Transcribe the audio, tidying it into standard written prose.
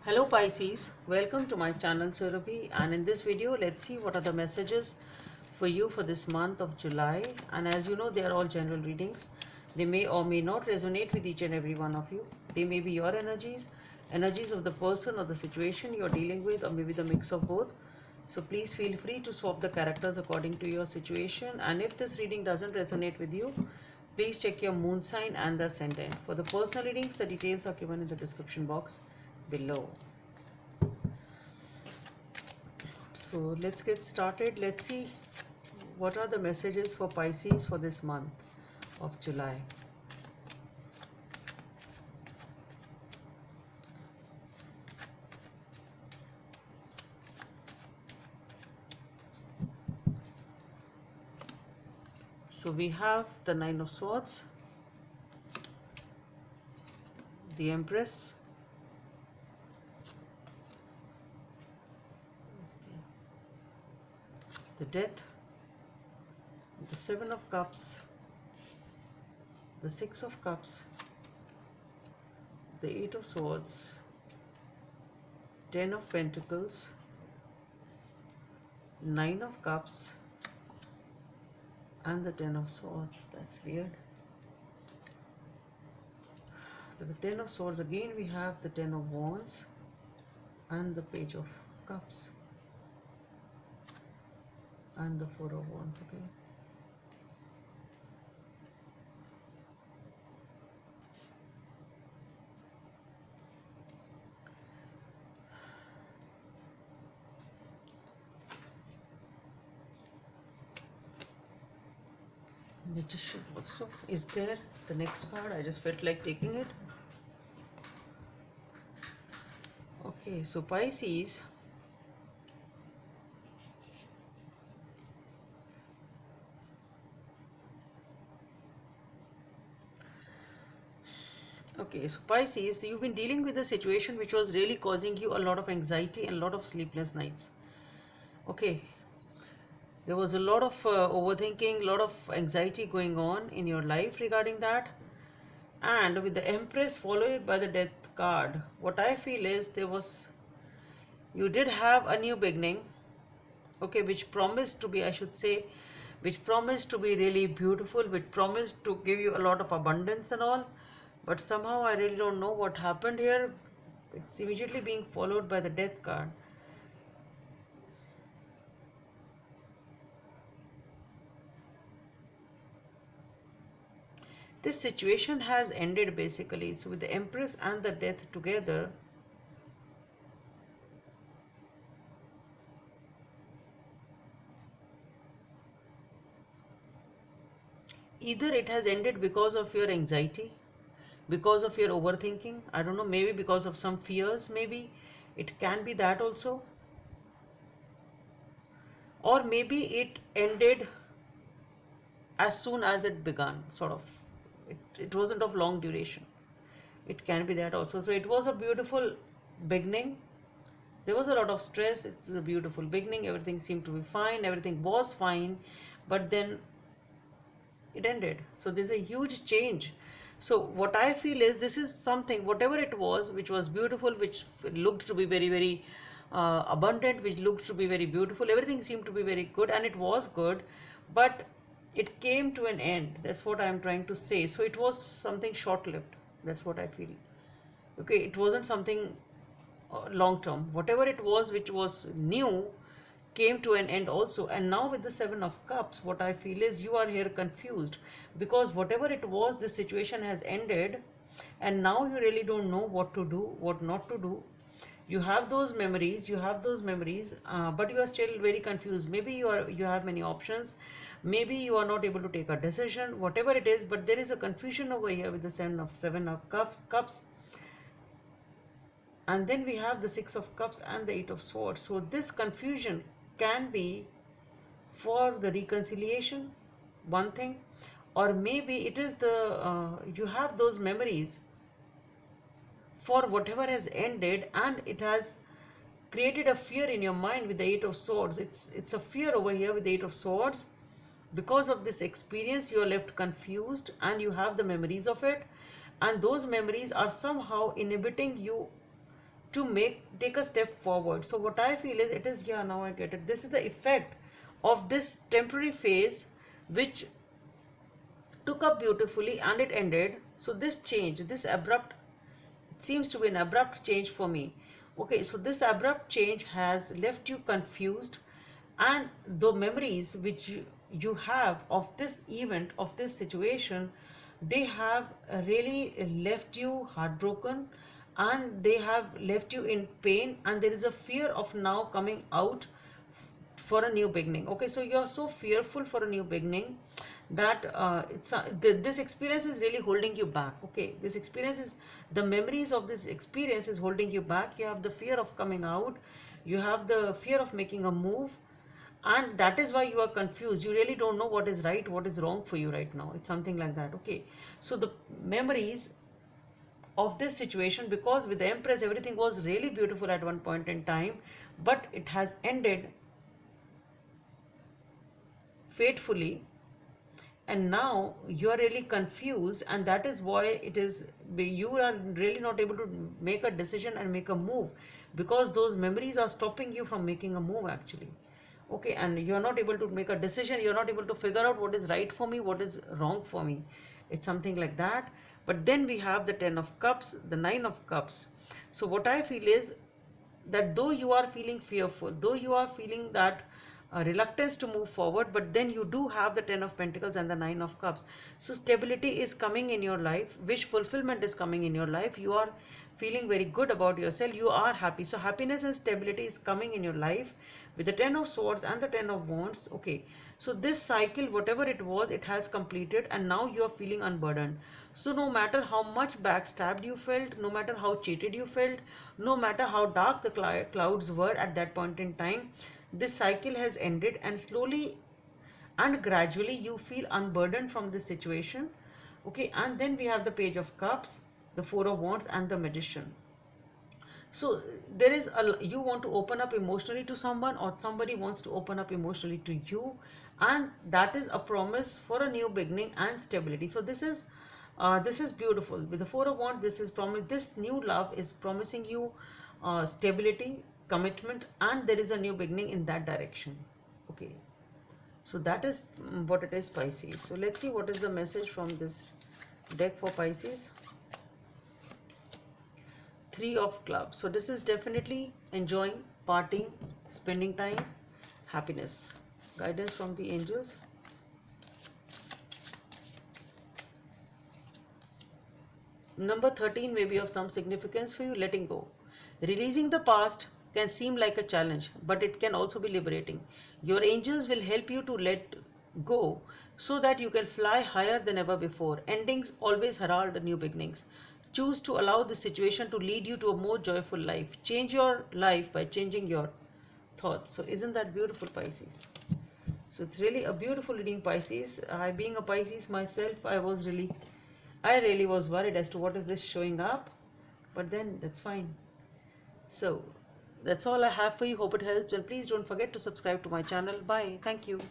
Hello Pisces, welcome to my channel Surabhi, and in this video let's see what are the messages for you for this month of July. And as you know, they are all general readings. They may or may not resonate with each and every one of you. They may be your energies of the person or the situation you're dealing with, or maybe the mix of both. So please feel free to swap the characters according to your situation. And if this reading doesn't resonate with you, please check your moon sign and the ascendant. For the personal readings, the details are given in the description box below. So let's get started. Let's see what are the messages for Pisces for this month of July. So we have the Nine of Swords, the Empress, the Death, the Seven of Cups, the Six of Cups, the Eight of Swords, Ten of Pentacles, Nine of Cups, and the Ten of Swords. That's weird. With the Ten of Swords, again we have the Ten of Wands and the Page of Cups and the Four of Wands. Okay. Magician also is there. The next card, I just felt like taking it. Okay, so Pisces, okay, so Pisces, you've been dealing with a situation which was really causing you a lot of anxiety and a lot of sleepless nights. Okay, there was a lot of overthinking, a lot of anxiety going on in your life regarding that. And with the Empress followed by the Death card, what I feel is you did have a new beginning, okay, which promised to be, I should say, which promised to be really beautiful, which promised to give you a lot of abundance and all. But somehow I really don't know what happened here. It's immediately being followed by the Death card. This situation has ended basically. So with the Empress and the Death together, either it has ended because of your anxiety, because of your overthinking, I don't know, maybe because of some fears, maybe it can be that also, or maybe it ended as soon as it began, sort of. It wasn't of long duration. It can be that also. So it was a beautiful beginning. There was a lot of stress. It was a beautiful beginning. Everything seemed to be fine. Everything was fine. But then it ended. So there's a huge change. So what I feel is this is something, whatever it was, which was beautiful, which looked to be very, very abundant, which looked to be very beautiful. Everything seemed to be very good, and it was good. But it came to an end. That's what I'm trying to say. So it was something short-lived. That's what I feel. Okay, it wasn't something long term. Whatever it was which was new came to an end also. And now with the Seven of Cups, what I feel is you are here confused, because whatever it was, this situation has ended, and now you really don't know what to do, what not to do. You have those memories, but you are still very confused. Maybe you have many options, maybe you are not able to take a decision, whatever it is. But there is a confusion over here with the Seven of Cups. And then we have the Six of Cups and the Eight of Swords. So this confusion can be for the reconciliation, one thing, or maybe it is you have those memories for whatever has ended, and it has created a fear in your mind with the Eight of Swords. It's a fear over here with the Eight of Swords. Because of this experience, you are left confused, and you have the memories of it, and those memories are somehow inhibiting you to take a step forward. So what I feel is, it is, yeah, now I get it. This is the effect of this temporary phase which took up beautifully and it ended. So this change, this abrupt, it seems to be an abrupt change for me. Okay, so this abrupt change has left you confused, and the memories which you have of this event, of this situation, they have really left you heartbroken, and they have left you in pain, and there is a fear of now coming out for a new beginning. Okay, so you're so fearful for a new beginning that this experience is really holding you back. Okay, this experience is, the memories of this experience is holding you back. You have the fear of coming out, you have the fear of making a move, and that is why you are confused. You really don't know what is right, what is wrong for you right now. It's something like that. Okay, so the memories of this situation, because with the Empress everything was really beautiful at one point in time, but it has ended fatefully, and now you are really confused, and that is why it is, you are really not able to make a decision and make a move, because those memories are stopping you from making a move actually. Okay, and you're not able to make a decision, you're not able to figure out what is right for me, what is wrong for me. It's something like that. But then we have the 10 of cups, the 9 of cups. So what I feel is that though you are feeling fearful, though you are feeling that reluctance to move forward, but then you do have the 10 of pentacles and the 9 of cups. So stability is coming in your life, wish fulfillment is coming in your life, you are feeling very good about yourself, you are happy. So happiness and stability is coming in your life with the 10 of swords and the 10 of wands. Okay, so this cycle, whatever it was, it has completed, and now you are feeling unburdened. So no matter how much backstabbed you felt, no matter how cheated you felt, no matter how dark the clouds were at that point in time, this cycle has ended, and slowly and gradually you feel unburdened from this situation. Okay, and then we have the Page of Cups, the Four of Wands, and the Magician. So there is you want to open up emotionally to someone, or somebody wants to open up emotionally to you, and that is a promise for a new beginning and stability. So this is beautiful. With the Four of Wands, this is promise. This new love is promising you stability, commitment, and there is a new beginning in that direction. Okay, so that is what it is, Pisces. So let's see what is the message from this deck for Pisces. Three of Clubs. So this is definitely enjoying, partying, spending time, happiness. Guidance from the angels. Number 13 may be of some significance for you. Letting go. Releasing the past can seem like a challenge, but it can also be liberating. Your angels will help you to let go so that you can fly higher than ever before. Endings always herald new beginnings. Choose to allow the situation to lead you to a more joyful life. Change your life by changing your thoughts. So isn't that beautiful, Pisces? So it's really a beautiful reading, Pisces. I, being a Pisces myself, I really was worried as to what is this showing up, but then that's fine. So that's all I have for you. Hope it helps, and please don't forget to subscribe to my channel. Bye. Thank you.